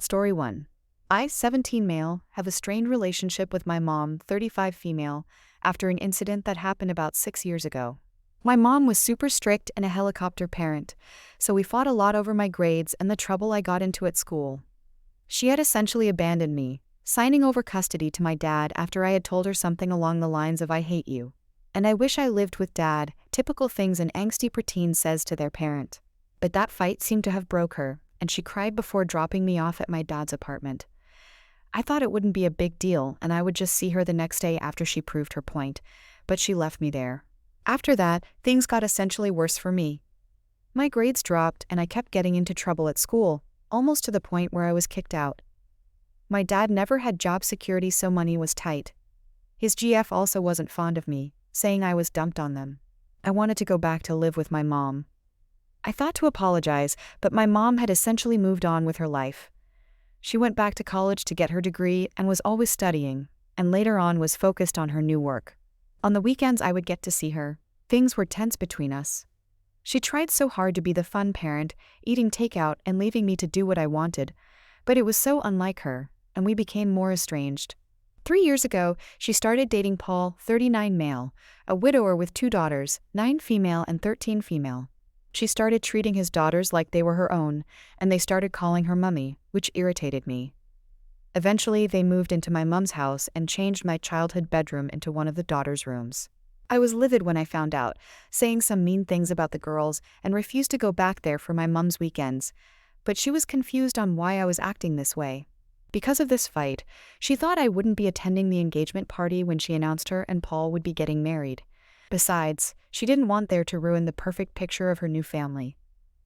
Story 1. I, 17 male, have a strained relationship with my mom, 35 female, after an incident that happened about 6 years ago. My mom was super strict and a helicopter parent, so we fought a lot over my grades and the trouble I got into at school. She had essentially abandoned me, signing over custody to my dad after I had told her something along the lines of "I hate you. And I wish I lived with dad," typical things an angsty preteen says to their parent. But that fight seemed to have broke her, and she cried before dropping me off at my dad's apartment. I thought it wouldn't be a big deal and I would just see her the next day after she proved her point, but she left me there. After that, things got essentially worse for me. My grades dropped and I kept getting into trouble at school, almost to the point where I was kicked out. My dad never had job security, so money was tight. His GF also wasn't fond of me, saying I was dumped on them. I wanted to go back to live with my mom. I thought to apologize, but my mom had essentially moved on with her life. She went back to college to get her degree and was always studying, and later on was focused on her new work. On the weekends I would get to see her. Things were tense between us. She tried so hard to be the fun parent, eating takeout and leaving me to do what I wanted, but it was so unlike her, and we became more estranged. 3 years ago, she started dating Paul, 39 male, a widower with 2 daughters, 9 female and 13 female. She started treating his daughters like they were her own, and they started calling her mummy, which irritated me. Eventually, they moved into my mom's house and changed my childhood bedroom into one of the daughters' rooms. I was livid when I found out, saying some mean things about the girls and refused to go back there for my mom's weekends, but she was confused on why I was acting this way. Because of this fight, she thought I wouldn't be attending the engagement party when she announced her and Paul would be getting married. Besides, she didn't want there to ruin the perfect picture of her new family.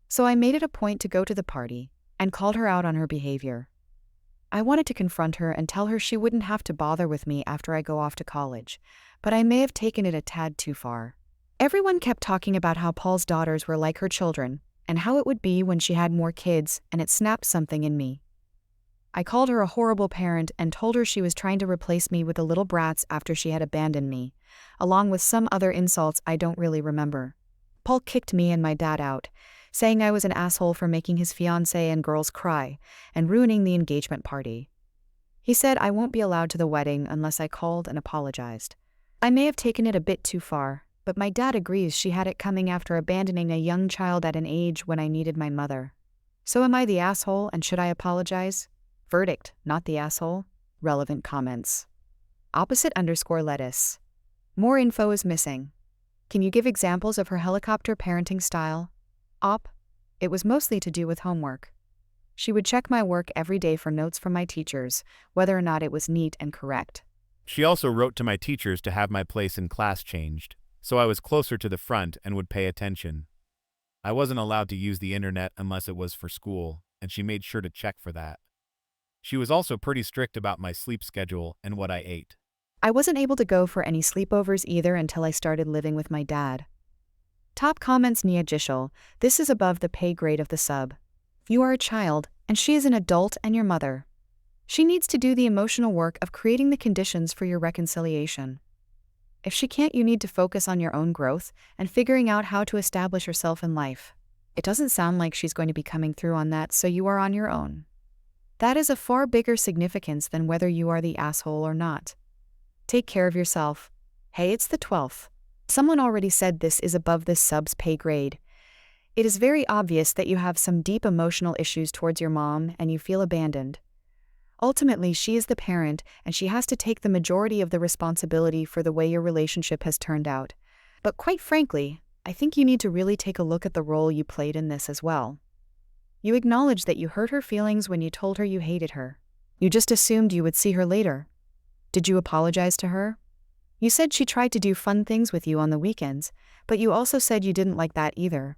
So I made it a point to go to the party, and called her out on her behavior. I wanted to confront her and tell her she wouldn't have to bother with me after I go off to college, but I may have taken it a tad too far. Everyone kept talking about how Paul's daughters were like her children, and how it would be when she had more kids, and it snapped something in me. I called her a horrible parent and told her she was trying to replace me with the little brats after she had abandoned me, along with some other insults I don't really remember. Paul kicked me and my dad out, saying I was an asshole for making his fiancée and girls cry, and ruining the engagement party. He said I won't be allowed to the wedding unless I called and apologized. I may have taken it a bit too far, but my dad agrees she had it coming after abandoning a young child at an age when I needed my mother. So am I the asshole and should I apologize? Verdict, not the asshole. Relevant comments. _lettuce. More info is missing. Can you give examples of her helicopter parenting style? It was mostly to do with homework. She would check my work every day for notes from my teachers, whether or not it was neat and correct. She also wrote to my teachers to have my place in class changed, so I was closer to the front and would pay attention. I wasn't allowed to use the internet unless it was for school, and she made sure to check for that. She was also pretty strict about my sleep schedule and what I ate. I wasn't able to go for any sleepovers either until I started living with my dad. Top comments. Nia Jishal, this is above the pay grade of the sub. You are a child, and she is an adult and your mother. She needs to do the emotional work of creating the conditions for your reconciliation. If she can't, you need to focus on your own growth and figuring out how to establish yourself in life. It doesn't sound like she's going to be coming through on that, so you are on your own. That is a far bigger significance than whether you are the asshole or not. Take care of yourself. Hey, it's the 12th. Someone already said this is above this sub's pay grade. It is very obvious that you have some deep emotional issues towards your mom and you feel abandoned. Ultimately, she is the parent and she has to take the majority of the responsibility for the way your relationship has turned out. But quite frankly, I think you need to really take a look at the role you played in this as well. You acknowledged that you hurt her feelings when you told her you hated her. You just assumed you would see her later. Did you apologize to her? You said she tried to do fun things with you on the weekends, but you also said you didn't like that either.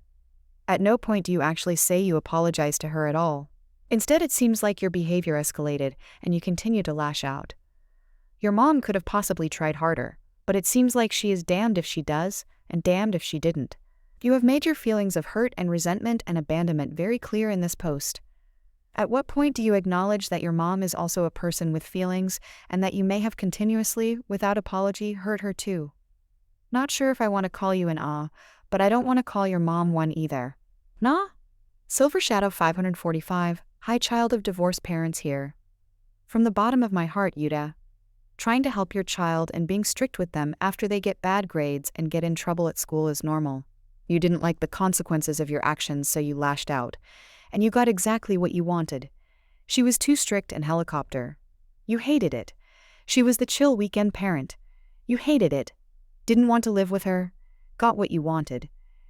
At no point do you actually say you apologized to her at all. Instead, it seems like your behavior escalated and you continue to lash out. Your mom could have possibly tried harder, but it seems like she is damned if she does and damned if she didn't. You have made your feelings of hurt and resentment and abandonment very clear in this post. At what point do you acknowledge that your mom is also a person with feelings and that you may have continuously, without apology, hurt her too? Not sure if I want to call you an but I don't want to call your mom one either. Nah? Silver Shadow 545, Hi, child of divorced parents here. From the bottom of my heart, Yuta. Trying to help your child and being strict with them after they get bad grades and get in trouble at school is normal. You didn't like the consequences of your actions, so you lashed out. And you got exactly what you wanted. She was too strict and helicopter. You hated it. She was the chill weekend parent. You hated it. Didn't want to live with her. Got what you wanted.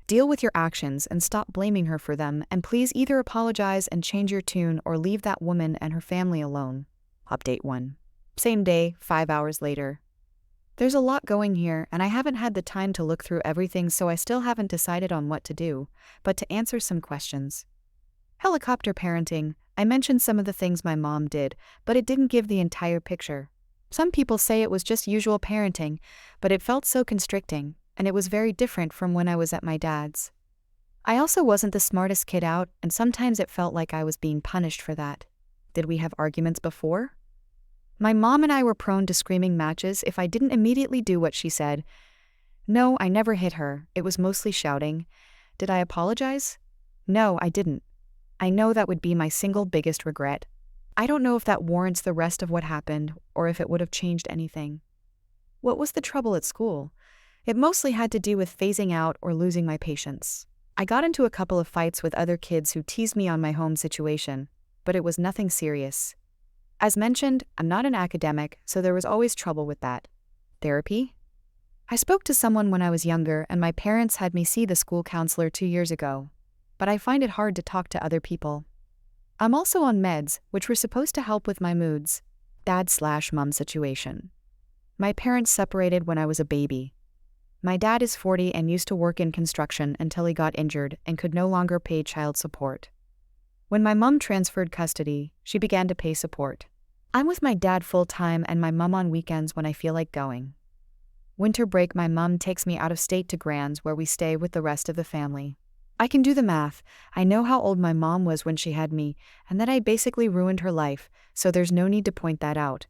Deal with your actions and stop blaming her for them, and please either apologize and change your tune or leave that woman and her family alone. Update 1. Same day, 5 hours later. There's a lot going here, and I haven't had the time to look through everything, so I still haven't decided on what to do, but to answer some questions. Helicopter parenting. I mentioned some of the things my mom did, but it didn't give the entire picture. Some people say it was just usual parenting, but it felt so constricting, and it was very different from when I was at my dad's. I also wasn't the smartest kid out, and sometimes it felt like I was being punished for that. Did we have arguments before? My mom and I were prone to screaming matches if I didn't immediately do what she said. No, I never hit her. It was mostly shouting. Did I apologize? No, I didn't. I know that would be my single biggest regret. I don't know if that warrants the rest of what happened or if it would have changed anything. What was the trouble at school? It mostly had to do with phasing out or losing my patience. I got into a couple of fights with other kids who teased me on my home situation, but it was nothing serious. As mentioned, I'm not an academic, so there was always trouble with that. Therapy? I spoke to someone when I was younger, and my parents had me see the school counselor 2 years ago. But I find it hard to talk to other people. I'm also on meds, which were supposed to help with my moods. Dad/mom situation. My parents separated when I was a baby. My dad is 40 and used to work in construction until he got injured and could no longer pay child support. When my mom transferred custody, she began to pay support. I'm with my dad full-time and my mom on weekends when I feel like going. Winter break, my mom takes me out of state to Grands where we stay with the rest of the family. I can do the math. I know how old my mom was when she had me, and that I basically ruined her life, so there's no need to point that out.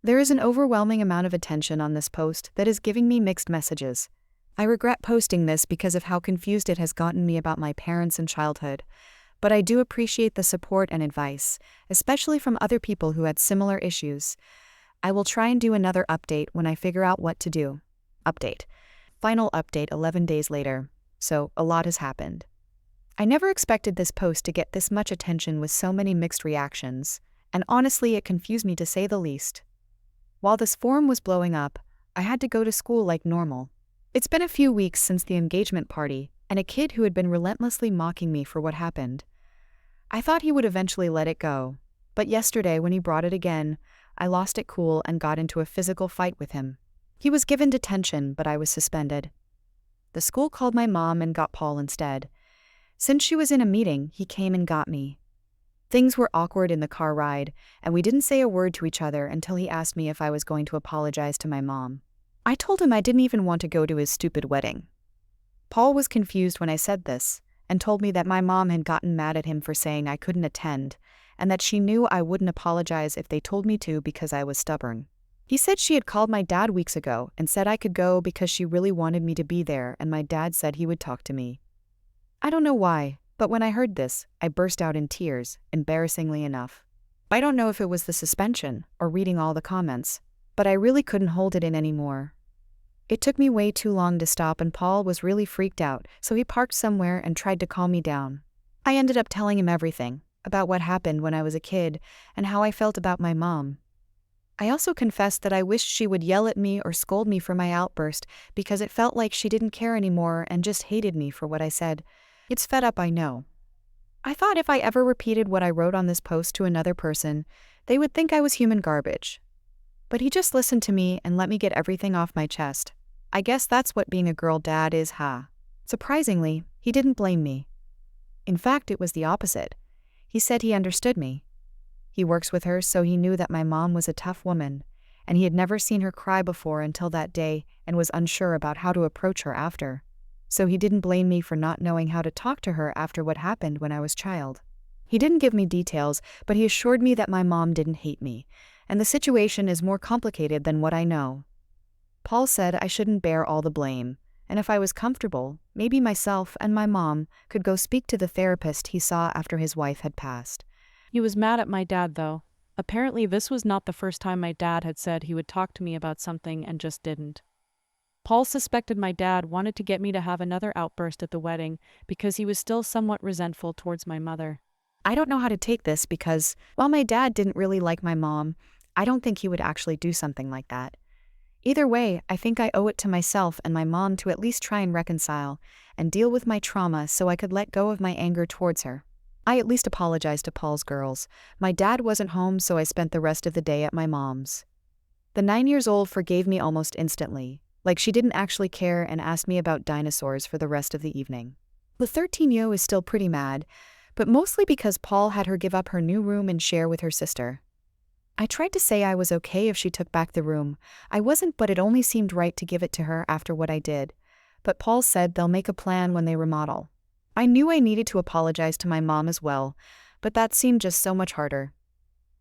There is an overwhelming amount of attention on this post that is giving me mixed messages. I regret posting this because of how confused it has gotten me about my parents and childhood. But I do appreciate the support and advice, especially from other people who had similar issues. I will try and do another update when I figure out what to do. Update. Final update 11 days later. So, a lot has happened. I never expected this post to get this much attention with so many mixed reactions, and honestly it confused me to say the least. While this forum was blowing up, I had to go to school like normal. It's been a few weeks since the engagement party, and a kid who had been relentlessly mocking me for what happened. I thought he would eventually let it go, but yesterday when he brought it again, I lost it cool and got into a physical fight with him. He was given detention, but I was suspended. The school called my mom and got Paul instead. Since she was in a meeting, he came and got me. Things were awkward in the car ride, and we didn't say a word to each other until he asked me if I was going to apologize to my mom. I told him I didn't even want to go to his stupid wedding. Paul was confused when I said this, and told me that my mom had gotten mad at him for saying I couldn't attend, and that she knew I wouldn't apologize if they told me to because I was stubborn. He said she had called my dad weeks ago and said I could go because she really wanted me to be there, and my dad said he would talk to me. I don't know why, but when I heard this, I burst out in tears, embarrassingly enough. I don't know if it was the suspension or reading all the comments, but I really couldn't hold it in anymore. It took me way too long to stop, and Paul was really freaked out, so he parked somewhere and tried to calm me down. I ended up telling him everything, about what happened when I was a kid, and how I felt about my mom. I also confessed that I wished she would yell at me or scold me for my outburst because it felt like she didn't care anymore and just hated me for what I said. It's fed up, I know. I thought if I ever repeated what I wrote on this post to another person, they would think I was human garbage. But he just listened to me and let me get everything off my chest. I guess that's what being a girl dad is, huh? Surprisingly, he didn't blame me. In fact, it was the opposite. He said he understood me. He works with her, so he knew that my mom was a tough woman, and he had never seen her cry before until that day and was unsure about how to approach her after. So he didn't blame me for not knowing how to talk to her after what happened when I was a child. He didn't give me details, but he assured me that my mom didn't hate me, and the situation is more complicated than what I know. Paul said I shouldn't bear all the blame, and if I was comfortable, maybe myself and my mom could go speak to the therapist he saw after his wife had passed. He was mad at my dad, though. Apparently, this was not the first time my dad had said he would talk to me about something and just didn't. Paul suspected my dad wanted to get me to have another outburst at the wedding because he was still somewhat resentful towards my mother. I don't know how to take this because, while my dad didn't really like my mom, I don't think he would actually do something like that. Either way, I think I owe it to myself and my mom to at least try and reconcile and deal with my trauma so I could let go of my anger towards her. I at least apologized to Paul's girls. My dad wasn't home, so I spent the rest of the day at my mom's. The 9-year-old forgave me almost instantly, like she didn't actually care, and asked me about dinosaurs for the rest of the evening. The 13-year-old is still pretty mad, but mostly because Paul had her give up her new room and share with her sister. I tried to say I was okay if she took back the room. I wasn't, but it only seemed right to give it to her after what I did. But Paul said they'll make a plan when they remodel. I knew I needed to apologize to my mom as well, but that seemed just so much harder.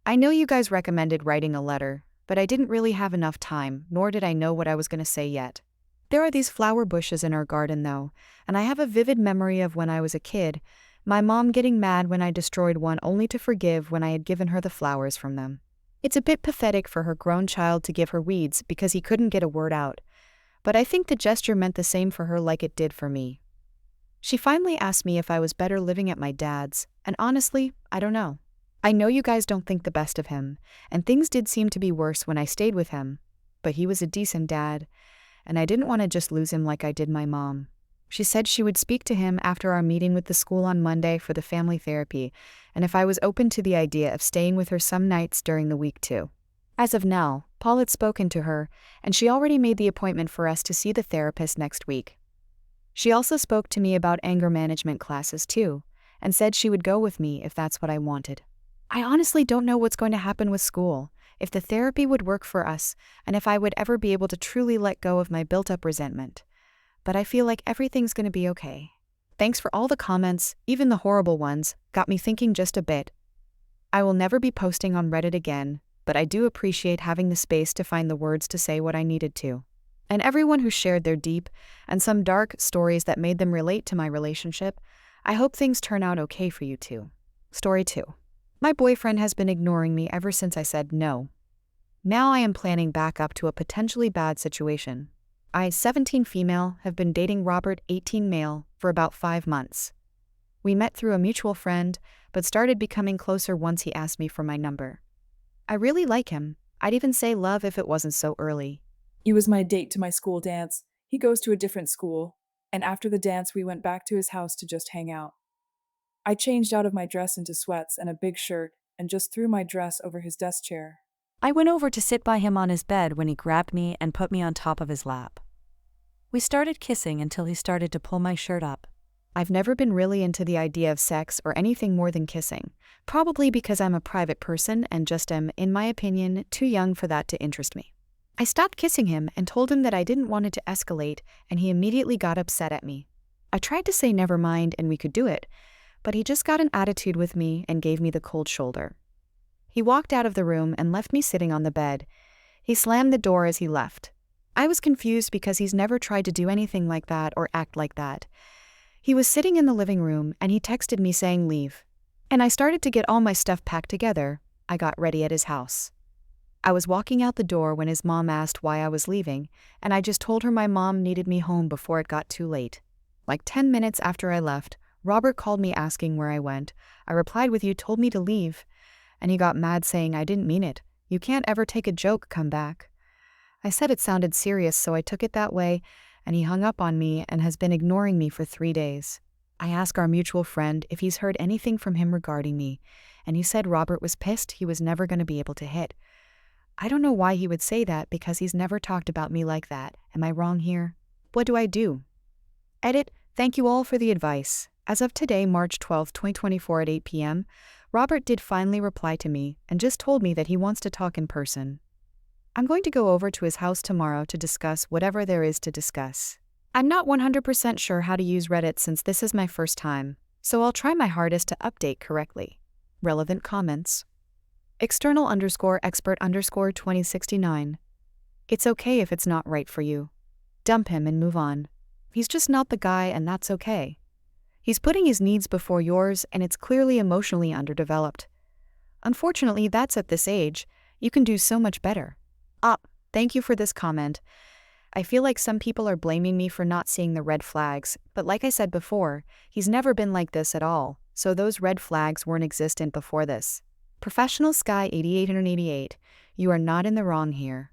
I know you guys recommended writing a letter, but I didn't really have enough time, nor did I know what I was going to say yet. There are these flower bushes in our garden though, and I have a vivid memory of when I was a kid, my mom getting mad when I destroyed one only to forgive when I had given her the flowers from them. It's a bit pathetic for her grown child to give her weeds because he couldn't get a word out, but I think the gesture meant the same for her like it did for me. She finally asked me if I was better living at my dad's, and honestly, I don't know. I know you guys don't think the best of him, and things did seem to be worse when I stayed with him, but he was a decent dad, and I didn't want to just lose him like I did my mom. She said she would speak to him after our meeting with the school on Monday for the family therapy, and if I was open to the idea of staying with her some nights during the week too. As of now, Paul had spoken to her, and she already made the appointment for us to see the therapist next week. She also spoke to me about anger management classes too, and said she would go with me if that's what I wanted. I honestly don't know what's going to happen with school, if the therapy would work for us, and if I would ever be able to truly let go of my built-up resentment. But I feel like everything's going to be okay. Thanks for all the comments, even the horrible ones, got me thinking just a bit. I will never be posting on Reddit again, but I do appreciate having the space to find the words to say what I needed to. And everyone who shared their deep and some dark stories that made them relate to my relationship, I hope things turn out okay for you too. Story 2. My boyfriend has been ignoring me ever since I said no. Now I am planning back up to a potentially bad situation. I, 17 female, have been dating Robert, 18 male, for about 5 months. We met through a mutual friend, but started becoming closer once he asked me for my number. I really like him. I'd even say love if it wasn't so early. He was my date to my school dance. He goes to a different school, and after the dance we went back to his house to just hang out. I changed out of my dress into sweats and a big shirt and just threw my dress over his desk chair. I went over to sit by him on his bed when he grabbed me and put me on top of his lap. We started kissing until he started to pull my shirt up. I've never been really into the idea of sex or anything more than kissing, probably because I'm a private person and just am, in my opinion, too young for that to interest me. I stopped kissing him and told him that I didn't want it to escalate, and he immediately got upset at me. I tried to say never mind and we could do it, but he just got an attitude with me and gave me the cold shoulder. He walked out of the room and left me sitting on the bed. He slammed the door as he left. I was confused because he's never tried to do anything like that or act like that. He was sitting in the living room and he texted me saying leave. And I started to get all my stuff packed together. I got ready at his house. I was walking out the door when his mom asked why I was leaving, and I just told her my mom needed me home before it got too late. Like 10 minutes after I left, Robert called me asking where I went. I replied with "You told me to leave." And he got mad saying I didn't mean it. "You can't ever take a joke, come back." I said it sounded serious, so I took it that way, and he hung up on me and has been ignoring me for 3 days. I asked our mutual friend if he's heard anything from him regarding me, and he said Robert was pissed he was never going to be able to hit. I don't know why he would say that because he's never talked about me like that. Am I wrong here? What do I do? Edit. Thank you all for the advice. As of today, March 12, 2024 at 8 p.m., Robert did finally reply to me and just told me that he wants to talk in person. I'm going to go over to his house tomorrow to discuss whatever there is to discuss. I'm not 100% sure how to use Reddit since this is my first time, so I'll try my hardest to update correctly. Relevant comments. External_expert_2069. It's okay if it's not right for you. Dump him and move on. He's just not the guy, and that's okay. He's putting his needs before yours, and it's clearly emotionally underdeveloped. Unfortunately, that's at this age. You can do so much better. Thank you for this comment. I feel like some people are blaming me for not seeing the red flags, but like I said before, he's never been like this at all, so those red flags weren't existent before this. Professional Sky 8888, you are not in the wrong here.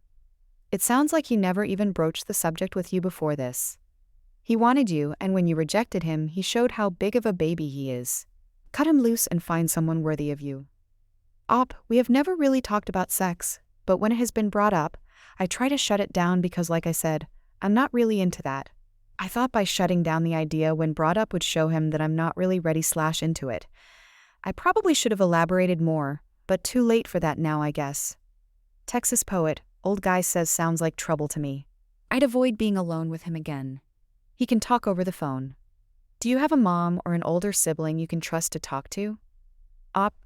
It sounds like he never even broached the subject with you before this. He wanted you, and when you rejected him, he showed how big of a baby he is. Cut him loose and find someone worthy of you. We have never really talked about sex, but when it has been brought up, I try to shut it down because, like I said, I'm not really into that. I thought by shutting down the idea when brought up would show him that I'm not really ready/into it. I probably should have elaborated more, but too late for that now, I guess. Texas Poet, old guy says sounds like trouble to me. I'd avoid being alone with him again. He can talk over the phone. Do you have a mom or an older sibling you can trust to talk to?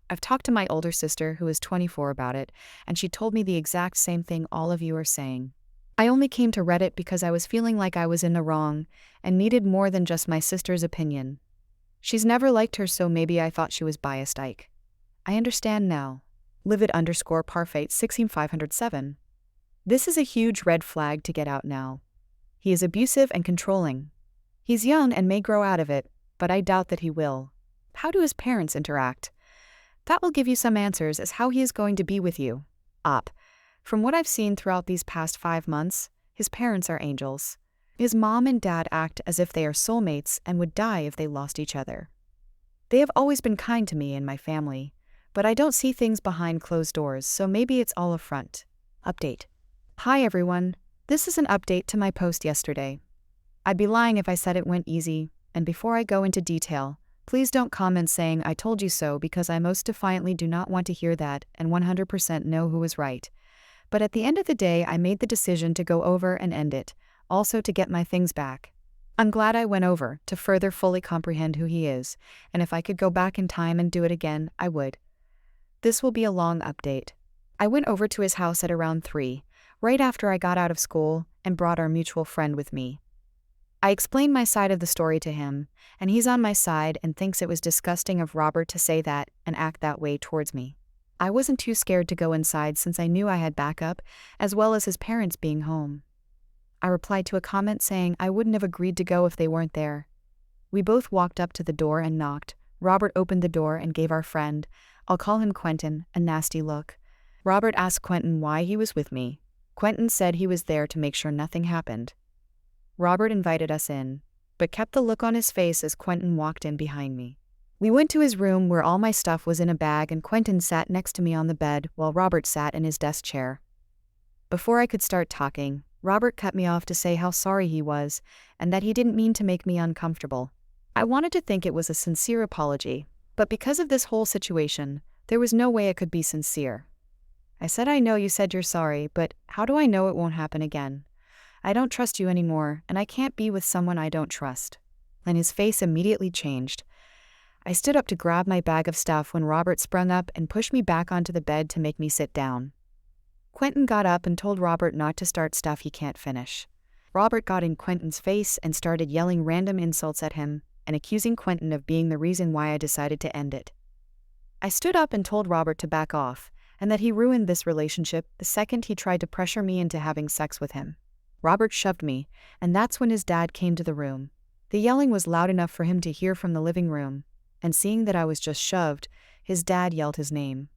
I've talked to my older sister, who is 24, about it, and she told me the exact same thing all of you are saying. I only came to Reddit because I was feeling like I was in the wrong and needed more than just my sister's opinion. She's never liked her, so maybe I thought she was biased. I understand now. Livid_parfait 16507. This is a huge red flag to get out now. He is abusive and controlling. He's young and may grow out of it, but I doubt that he will. How do his parents interact? That will give you some answers as how he is going to be with you. From what I've seen throughout these past 5 months, his parents are angels. His mom and dad act as if they are soulmates and would die if they lost each other. They have always been kind to me and my family, but I don't see things behind closed doors, so maybe it's all a front. Update. Hi everyone, this is an update to my post yesterday. I'd be lying if I said it went easy, and before I go into detail, please don't comment saying I told you so, because I most defiantly do not want to hear that and 100% know who was right. But at the end of the day, I made the decision to go over and end it, also to get my things back. I'm glad I went over to further fully comprehend who he is, and if I could go back in time and do it again, I would. This will be a long update. I went over to his house at around 3, right after I got out of school, and brought our mutual friend with me. I explained my side of the story to him, and he's on my side and thinks it was disgusting of Robert to say that and act that way towards me. I wasn't too scared to go inside since I knew I had backup, as well as his parents being home. I replied to a comment saying I wouldn't have agreed to go if they weren't there. We both walked up to the door and knocked. Robert opened the door and gave our friend, I'll call him Quentin, a nasty look. Robert asked Quentin why he was with me. Quentin said he was there to make sure nothing happened. Robert invited us in, but kept the look on his face as Quentin walked in behind me. We went to his room where all my stuff was in a bag, and Quentin sat next to me on the bed while Robert sat in his desk chair. Before I could start talking, Robert cut me off to say how sorry he was and that he didn't mean to make me uncomfortable. I wanted to think it was a sincere apology, but because of this whole situation, there was no way it could be sincere. I said, I know you said you're sorry, but how do I know it won't happen again? I don't trust you anymore, and I can't be with someone I don't trust. And his face immediately changed. I stood up to grab my bag of stuff when Robert sprung up and pushed me back onto the bed to make me sit down. Quentin got up and told Robert not to start stuff he can't finish. Robert got in Quentin's face and started yelling random insults at him and accusing Quentin of being the reason why I decided to end it. I stood up and told Robert to back off, and that he ruined this relationship the second he tried to pressure me into having sex with him. Robert shoved me, and that's when his dad came to the room. The yelling was loud enough for him to hear from the living room, and seeing that I was just shoved, his dad yelled his name.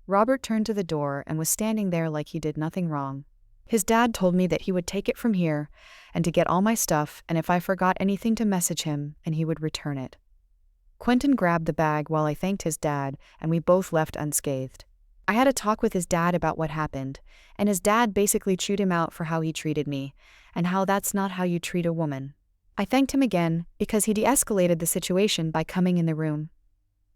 Robert turned to the door and was standing there like he did nothing wrong. His dad told me that he would take it from here and to get all my stuff, and if I forgot anything to message him, and he would return it. Quentin grabbed the bag while I thanked his dad, and we both left unscathed. I had a talk with his dad about what happened, and his dad basically chewed him out for how he treated me, and how that's not how you treat a woman. I thanked him again, because he de-escalated the situation by coming in the room.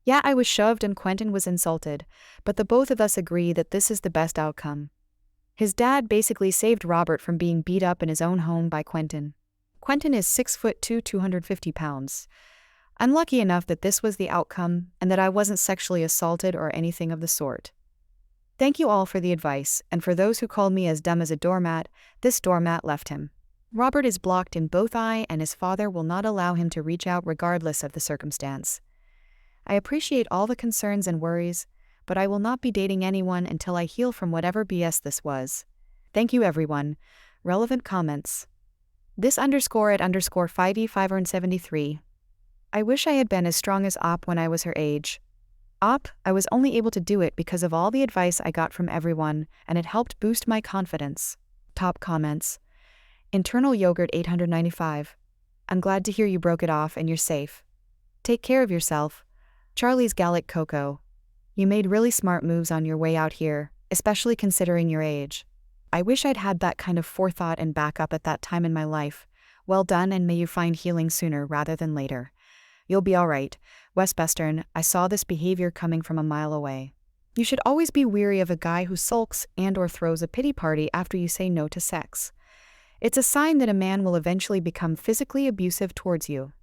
Yeah, I was shoved and Quentin was insulted, but the both of us agree that this is the best outcome. His dad basically saved Robert from being beat up in his own home by Quentin. Quentin is 6'2", 250 pounds. I'm lucky enough that this was the outcome, and that I wasn't sexually assaulted or anything of the sort. Thank you all for the advice, and for those who called me as dumb as a doormat, this doormat left him. Robert is blocked in both eye, and his father will not allow him to reach out regardless of the circumstance. I appreciate all the concerns and worries, but I will not be dating anyone until I heal from whatever BS this was. Thank you everyone. Relevant comments. This _@ _5E573. I wish I had been as strong as Op when I was her age. Op, I was only able to do it because of all the advice I got from everyone, and it helped boost my confidence. Top comments. Internal Yogurt 895. I'm glad to hear you broke it off and you're safe. Take care of yourself. Charlie's Gallic Cocoa. You made really smart moves on your way out here, especially considering your age. I wish I'd had that kind of forethought and backup at that time in my life. Well done, and may you find healing sooner rather than later. You'll be alright. Westbestern, I saw this behavior coming from a mile away. You should always be weary of a guy who sulks and/or throws a pity party after you say no to sex. It's a sign that a man will eventually become physically abusive towards you.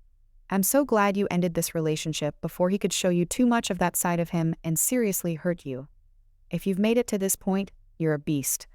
I'm so glad you ended this relationship before he could show you too much of that side of him and seriously hurt you. If you've made it to this point, you're a beast.